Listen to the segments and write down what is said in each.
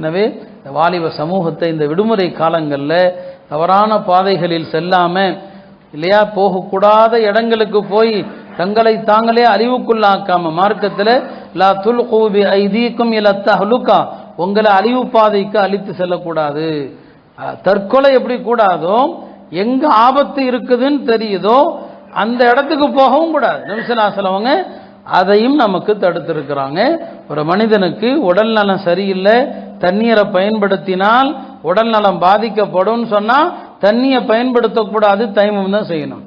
எனவே வாலிப சமூகத்தை இந்த விடுமுறை காலங்களில் தவறான பாதைகளில் செல்லாம இல்லையா, போகக்கூடாத இடங்களுக்கு போய் தங்களை தாங்களே அழிவுக்குள்ளாக்காம, மார்க்கத்தில் லா துல்கு பி ஐதீக்கும் இலா தஹ்லுகா, உங்களை அழிவு பாதைக்கு அழித்து செல்லக்கூடாது. தற்கொலை எப்படி கூடாதோ, எங்க ஆபத்து இருக்குதுன்னு தெரியுதோ அந்த இடத்துக்கு போகவும் கூடாது. நபி ஸல்லல்லாஹு அலைஹி வஸல்லம் அதையும் நமக்கு தடுத்திருக்கிறாங்க. ஒரு மனிதனுக்கு உடல் நலம் சரியில்லை, தண்ணீரை பயன்படுத்தினால் உடல் நலம் பாதிக்கப்படும் சொன்னா தண்ணியை பயன்படுத்தக்கூடாது, தைமம் தான் செய்யணும்.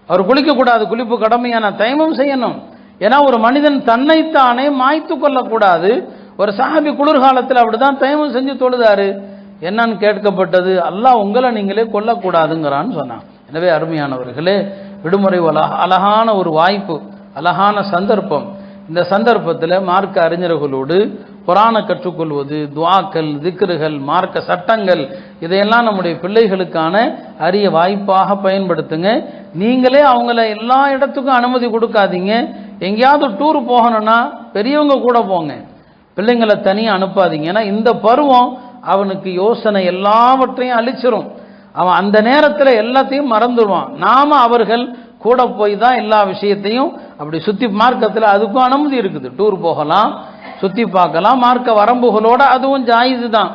அவர் குளிக்கக்கூடாது, குளிப்பு கடமையான, தைமம் செய்யணும். ஏன்னா ஒரு மனிதன் தன்னைத்தானே மாய்த்து கொள்ளக்கூடாது. ஒரு சஹாபி குளிர்காலத்தில் அப்படிதான் தைமம் செஞ்சு தொழுதாரு. என்னன்னு கேட்கப்பட்டது, அல்லாஹ் உங்களை நீங்களே கொல்லக்கூடாதுங்கிறான்னு சொன்னான். எனவே அருமையானவர்களே, விடுமுறை அழகான ஒரு வாய்ப்பு, அழகான சந்தர்ப்பம். இந்த சந்தர்ப்பத்தில் மார்க்க அறிஞர்களோடு குர்ஆனை கற்றுக்கொள்வது, துஆக்கள், திக்ருகள், மார்க்க சட்டங்கள், இதையெல்லாம் நம்முடைய பிள்ளைகளுக்கான அரிய வாய்ப்பாக பயன்படுத்துங்க. நீங்களே அவங்கள எல்லா இடத்துக்கும் அனுமதி கொடுக்காதீங்க. எங்கேயாவது டூர் போகணும்னா பெரியவங்க கூட போங்க, பிள்ளைங்களை தனியாக அனுப்பாதீங்க. ஏன்னா இந்த பருவம் அவனுக்கு யோசனை எல்லாவற்றையும் அழிச்சிரும். அவன் அந்த நேரத்தில் எல்லாத்தையும் மறந்துடுவான். நாம அவர்கள் கூட போய் தான் எல்லா விஷயத்தையும் அப்படி சுற்றி, மார்க்கத்தில் அதுக்கும் அனுமதி இருக்குது. டூர் போகலாம், சுற்றி பார்க்கலாம், மார்க்க வரம்புகளோட அதுவும் ஜாயிது தான்.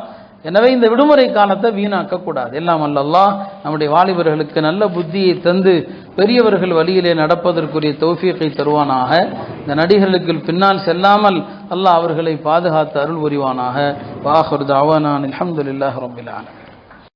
எனவே இந்த விடுமுறை காலத்தை வீணாக்கக்கூடாது. எல்லாம் அல்லாஹ் நம்முடைய வாலிபர்களுக்கு நல்ல புத்தியை தந்து பெரியவர்கள் வழியிலே நடப்பதற்குரிய தௌஃபீகை தருவானாக. இந்த நடிகர்களுக்கு பின்னால் செல்லாமல் அல்லாஹ் அவர்களை பாதுகாத்து அருள் புரிவானாக. வாஹிரு தஅவானா அல்ஹம்துலில்லாஹி ரப்பில் ஆலமீன்.